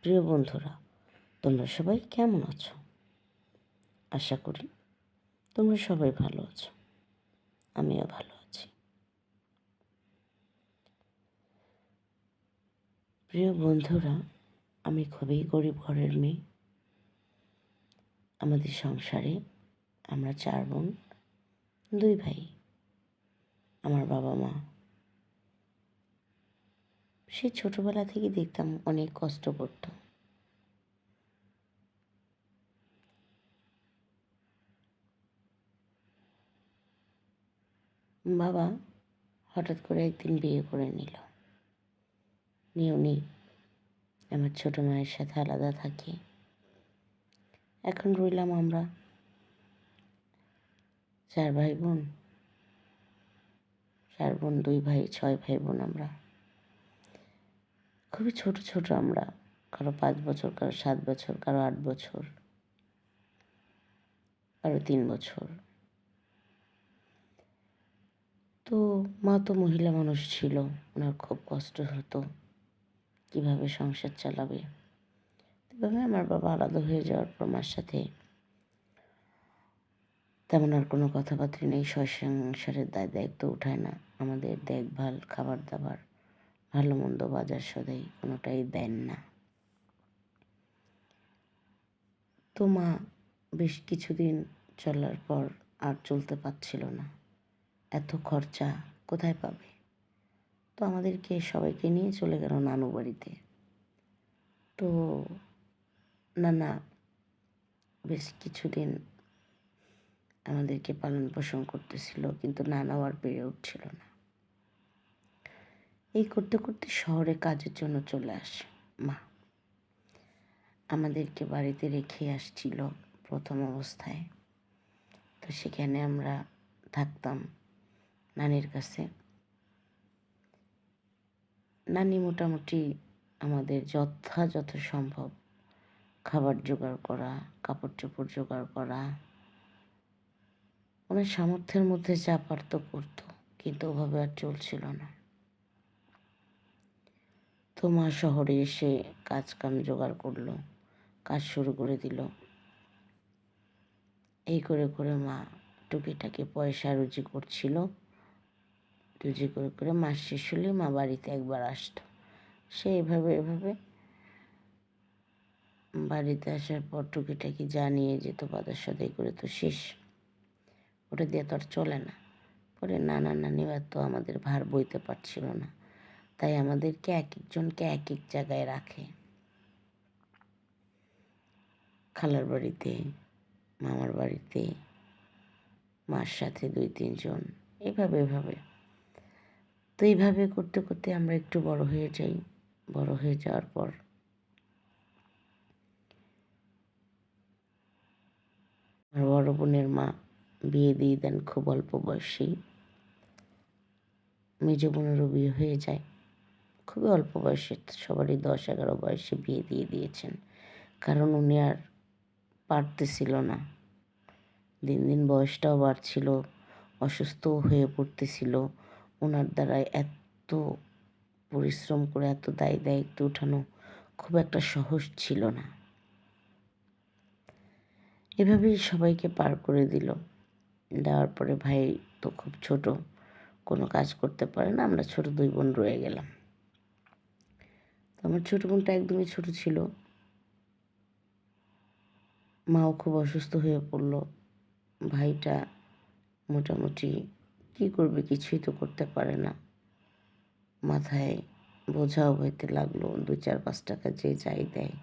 প্রিয় বন্ধুরা, তোমরা সবাই কেমন আছো? আশা করি তোমরা সবাই ভালো আছো। আমিও ভালো আছি। প্রিয় বন্ধুরা, আমি খুবই গরিব ঘরের মেয়ে। আমাদের সংসারে আমরা 4 বোন, 2 ভাই। আমার বাবা মা সেই ছোটবেলা থেকে দেখতাম অনেক কষ্ট করত। বাবা হঠাৎ করে একদিন বিয়ে করে নিয়ে উনি আমার ছোট মায়ের সাথে আলাদা থাকি। এখন রইলাম আমরা 4 ভাই বোন, 4 বোন 2 ভাই, 6 ভাই বোন আমরা। খুবই ছোট ছোট আমরা। কারো 5 বছর, কারো 7 বছর, কারো 8 বছর, কারো 3 বছর। তো মা তো মহিলা মানুষ ছিল, ওনার খুব কষ্ট হতো কীভাবে সংসার চালাবে। এভাবে আমার বাবা আলাদা হয়ে যাওয়ার পর মার সাথে তেমন আর কোনো কথাবার্তা নেই। সংসারের দায়িত্ব উঠায় না। আমাদের দেখভাল, খাবার দাবার, ভালো মন্দ, বাজার সদাই কোনোটাই দেন না। তো মা বেশ কিছুদিন চলার পর আর চলতে পারছিল না। এত খরচা কোথায় পাবে? তো আমাদেরকে সবাইকে নিয়ে চলে গেল নানু বাড়িতে। তো নানা বেশ কিছুদিন আমাদেরকে পালন পোষণ করতেছিল, কিন্তু নানাও আর পেরে উঠছিল না। এই করতে করতে শহরে কাজের জন্য চলে আসে মা। আমাদেরকে বাড়িতে রেখে আসছিল প্রথম অবস্থায়। তো সেখানে আমরা থাকতাম নানির কাছে। নানি মোটামুটি আমাদের যথাযথ সম্ভব খাবার জোগাড় করা, কাপড় চোপড় জোগাড় করা, ওনার সামর্থ্যের মধ্যে যা পারত করতো, কিন্তু ওভাবে আর চলছিল না। তো মা শহরে এসে কাজ কাম জোগাড় করলো, কাজ শুরু করে দিল। এই করে করে মা টুকিটাকি পয়সা রুজি করছিল। রুজি করে করে মাস শেষ হলে মা বাড়িতে একবার আসতো। সে এভাবে বাড়িতে আসার পর টুকিটাকি যা নিয়ে যেত বাজার সদাই করে তো শেষ। ওটা দিয়ে তো আর চলে না। পরে নানা নানিরা তো আমাদের ভার বইতে পারছিল না, তাই আমাদেরকে এক একজনকে এক এক জায়গায় রাখে। খালার বাড়িতে, মামার বাড়িতে, মার সাথে 2-3 জন, এভাবে। তো এইভাবে করতে করতে আমরা একটু বড় হয়ে যাই। বড় হয়ে যাওয়ার পর আমার বড় বোনের মা বিয়ে দিয়ে দেন খুব অল্প বয়সেই। মেজ বোনেরও বিয়ে হয়ে যায় খুবই অল্প বয়সে। সবারই 10-11 বয়সে বিয়ে দিয়ে দিয়েছেন, কারণ উনি আর পারতেছিল না। দিন দিন বয়সটাও বাড়ছিল, অসুস্থও হয়ে পড়তেছিল। ওনার দ্বারা এত পরিশ্রম করে এত দায়িত্ব উঠানো খুব একটা সহজ ছিল না। এভাবেই সবাইকে পার করে দিল। দেওয়ার পরে ভাই তো খুব ছোট, কোনো কাজ করতে পারে না। আমরা ছোট 2 বোন রয়ে গেলাম। তো আমার ছোট বোনটা একদমই ছোট ছিল। মাও খুব অসুস্থ হয়ে পড়ল। ভাইটা মোটামুটি কী করবে, কিছুই তো করতে পারে না। মাথায় বোঝাও হইতে লাগলো। 2-4-5 টাকা যে যাই দেয়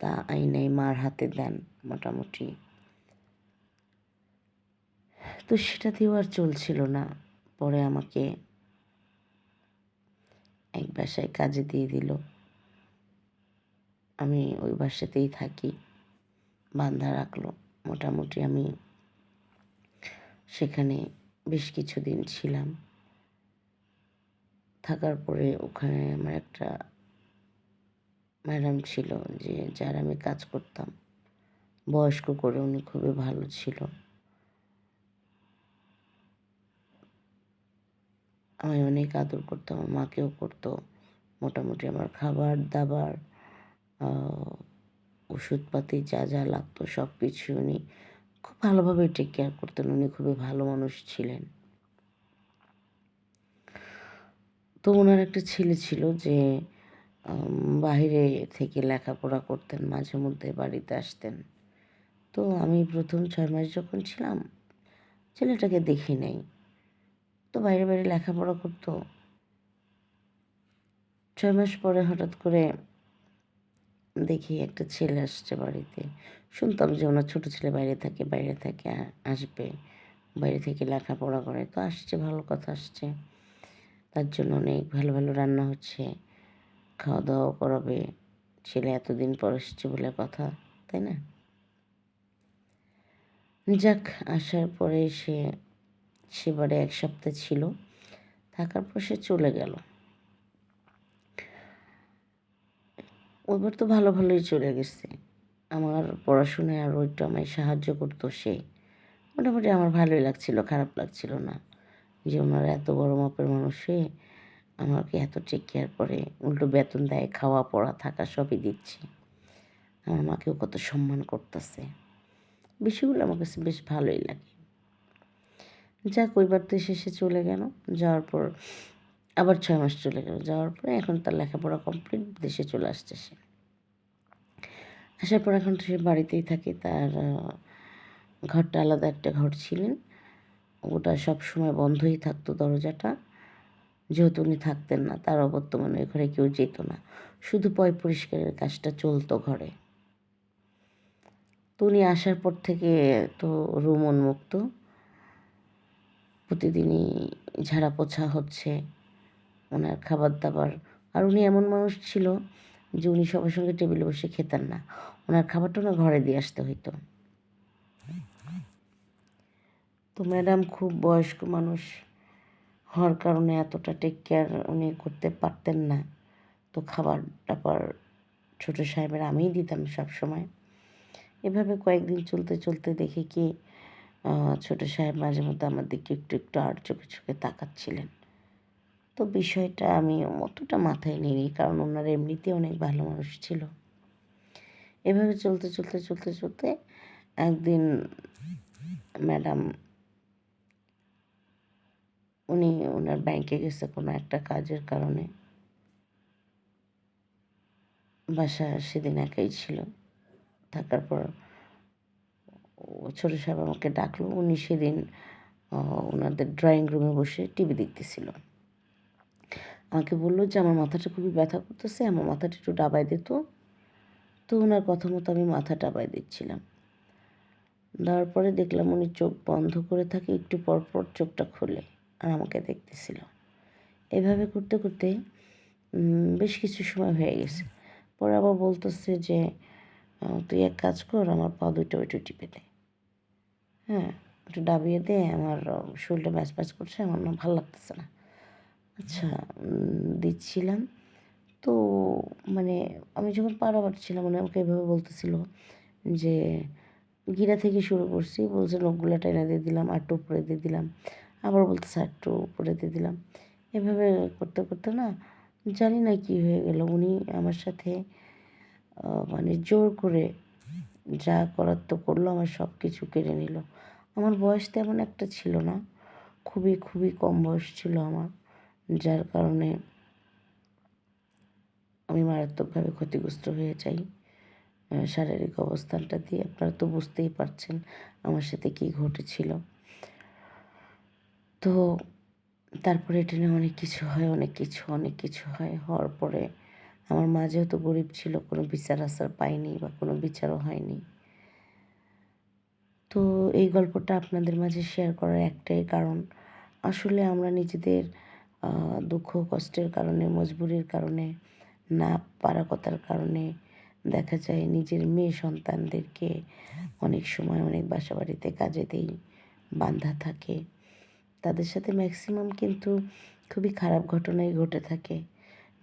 তা আইনাই মার হাতে দেন মোটামুটি। তো সেটা দিয়েও আর চলছিল না। পরে আমাকে এক বাসায় কাজে দিয়ে দিল। আমি ওই বাসাতেই থাকি, বান্ধা রাখলো। মোটামুটি আমি সেখানে বেশ কিছুদিন ছিলাম। থাকার পরে ওখানে আমার একটা ম্যাডাম ছিল, যে যার আমি কাজ করতাম, বয়স্ক করে, উনি খুবই ভালো ছিল। আমি অনেক আদর করতাম, আমার মাকেও করতো। মোটামুটি আমার খাবার দাবার ওষুধপাতি যা যা লাগতো সব কিছু উনি খুব ভালোভাবে টেক কেয়ার করতেন। উনি খুবই ভালো মানুষ ছিলেন। তো ওনার একটা ছেলে ছিল যে বাহিরে থেকে লেখাপড়া করতেন, মাঝে মধ্যে বাড়িতে আসতেন। তো আমি প্রথম 6 মাস যখন ছিলাম, ছেলেটাকে দেখি নাই। তো বাইরে বাইরে লেখাপড়া করতো। 6 মাস পরে হঠাৎ করে দেখি একটা ছেলে আসছে বাড়িতে। শুনতাম যে ওনার ছোটো ছেলে বাইরে থেকে আসবে। বাইরে থেকে লেখাপড়া করে। তো আসছে, ভালো কথা আসছে। তার জন্য অনেক ভালো ভালো রান্না হচ্ছে। খাওয়া দাওয়া করাবে। ছেলে এতদিন পর এসছে বলে কথা, তাই না? যাক, আসার পরে সেবারে 1 সপ্তাহ ছিল। থাকার পর সে চলে গেল। ওইবার তো ভালো ভালোই চলে গেছে। আমার পড়াশোনায় আরও একটু আমায় সাহায্য করতো সে। মোটামুটি আমার ভালোই লাগছিল, খারাপ লাগছিল না। যে ওনারা এত বড় মাপের মানুষ হয়ে আমাকে এত টেক কেয়ার করে, উল্টো বেতন দেয়, খাওয়া পড়া থাকা সবই দিচ্ছে। আমার মাকেও কত সম্মান করতেছে। বিষয়গুলো আমার কাছে বেশ ভালোই লাগে। যাক, ওইবার তো শেষে চলে গেল। যাওয়ার পর আবার 6 মাস চলে গেল। যাওয়ার পরে এখন তার লেখাপড়া কমপ্লিট, দেশে চলে আসছে সে। আসার পর এখন সে বাড়িতেই থাকে। তার ঘরটা আলাদা একটা ঘর ছিলেন। ওটা সবসময় বন্ধই থাকতো দরজাটা। যেহেতু উনি থাকতেন না, তার অবর্তমানে ওই ঘরে কেউ যেত না। শুধু পরিষ্কারের কাজটা চলতো ঘরে। তো উনি আসার পর থেকে তো রুম উন্মুক্ত। প্রতিদিনই ঝাড়া পোছা হচ্ছে, ওনার খাবার দাবার। আর উনি এমন মানুষ ছিল যে উনি সবার সঙ্গে টেবিলে বসে খেতেন না। ওনার খাবারটা ওনার ঘরে দিয়ে আসতে হইতো। তো ম্যাডাম খুব বয়স্ক মানুষ হওয়ার কারণে এতটা টেক কেয়ার উনি করতে পারতেন না। তো খাবার টাবার ছোটো সাহেবের আমিই দিতাম সবসময়। এভাবে কয়েকদিন চলতে চলতে দেখি কি ছোটো সাহেব মাঝে মধ্যে আমার দিকে একটু একটু আর চোখে চোখে তাকাচ্ছিলেন। তো বিষয়টা আমি অতটা মাথায় নিইনি, কারণ ওনার এমনিতেই অনেক ভালো মানুষ ছিল। এভাবে চলতে চলতে চলতে চলতে একদিন ম্যাডাম উনি ওনার ব্যাংকে গেছে কোনো একটা কাজের কারণে। বাসা সেদিন একাই ছিল। থাকার পর ছোটো সাহেব আমাকে ডাকলো। উনি সেদিন ওনাদের ড্রয়িং রুমে বসে টিভি দেখতেছিল। আমাকে বললো যে আমার মাথাটা খুবই ব্যথা করতেছে, আমার মাথাটা একটু ডাবায় দে তো। তো ওনার কথা মতো আমি মাথা ডাবায় দিচ্ছিলাম। দেওয়ার পরে দেখলাম উনি চোখ বন্ধ করে থাকে, একটু পর পর চোখটা খোলে আর আমাকে দেখতেছিল। এভাবে করতে করতে বেশ কিছু সময় হয়ে গেছে। পরে আবার বলতেছে যে তুই এক কাজ কর, আমার পা দুইটা একটু টিপে দে, হ্যাঁ, একটু ডাবিয়ে দে, আমার শরীরটা ম্যাচ ম্যাচ করছে, আমার না ভালো লাগতেছে না। আচ্ছা, দিচ্ছিলাম। তো মানে আমি যখন পাড়া পাচ্ছিলাম উনি আমাকে এভাবে বলতেছিল যে গিরা থেকে শুরু করছি, বলছে নখগুলো টেনে দিয়ে দিলাম, আরটু উপরে দিয়ে দিলাম, আবার বলতেছে আরটু উপরে দিয়ে দিলাম। এভাবে করতে করতে না জানি না কী হয়ে গেল, উনি আমার সাথে মানে জোর করে যা করার তো করলো, আমার সব কিছু কেড়ে নিল। আমার বয়স তেমন একটা ছিল না, খুবই খুবই কম বয়স ছিল আমার, যার কারণে আমি মারাত্মকভাবে ক্ষতিগ্রস্ত হয়ে যাই। শারীরিক অবস্থানটা দিয়ে আপনারা তো বুঝতেই পারছেন আমার সাথে কী ঘটেছিল। তো তারপরে এটা নিয়ে অনেক কিছু হয়, অনেক কিছু হয়। হওয়ার পরে আমার মা যেহেতু গরিব ছিল, কোনো বিচার আচার পায়নি বা কোনো বিচারও হয়নি। তো এই গল্পটা আপনাদের মাঝে শেয়ার করার একটাই কারণ, আসলে আমরা নিজেদের দুঃখ কষ্টের কারণে, মজবুরির কারণে, না পারাকতার কারণে দেখা যায় নিজের মেয়ে সন্তানদেরকে অনেক সময় অনেক বাসাবাড়িতে কাজে দেই, বাঁধা থাকে। তাদের সাথে ম্যাক্সিমাম কিন্তু খুবই খারাপ ঘটনাই ঘটে থাকে,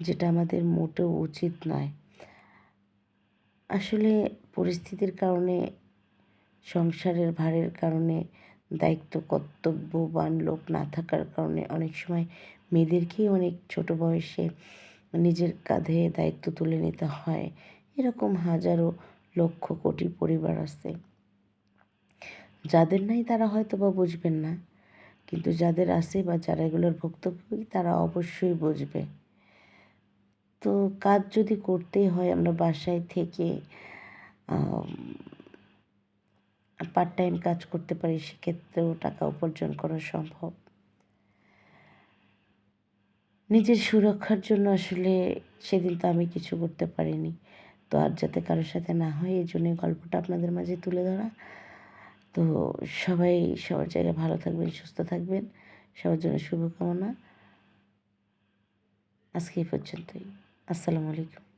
যেটা আমাদের মোটেও উচিত নয়। আসলে পরিস্থিতির কারণে, সংসারের ভারের কারণে, দায়িত্ব কর্তব্যবান লোক না থাকার কারণে অনেক সময় মেয়েদেরকেই অনেক ছোট বয়সে নিজের কাঁধে দায়িত্ব তুলে নিতে হয় এরকম হাজারো লক্ষ কোটি পরিবার আছে, যাদের নাই তারা হয়তো বা বুঝবেন না, কিন্তু যাদের আছে বা যারা এগুলোর ভুক্তভোগী তারা অবশ্যই বুঝবে। তো কাজ যদি করতেই হয় আমরা বাসায় থেকে পার্ট টাইম কাজ করতে পারি, সেক্ষেত্রেও টাকা উপার্জন করা সম্ভব। নিজের সুরক্ষার জন্য আসলে সেদিন তো আমি কিছু করতে পারিনি, তো আর যাতে কারোর সাথে না হয় এই জন্যই গল্পটা আপনাদের মাঝে তুলে ধরা। তো সবাই সবার জায়গায় ভালো থাকবেন, সুস্থ থাকবেন, সবার জন্য শুভকামনা। আজকে এই পর্যন্তই। আসসালামু আলাইকুম।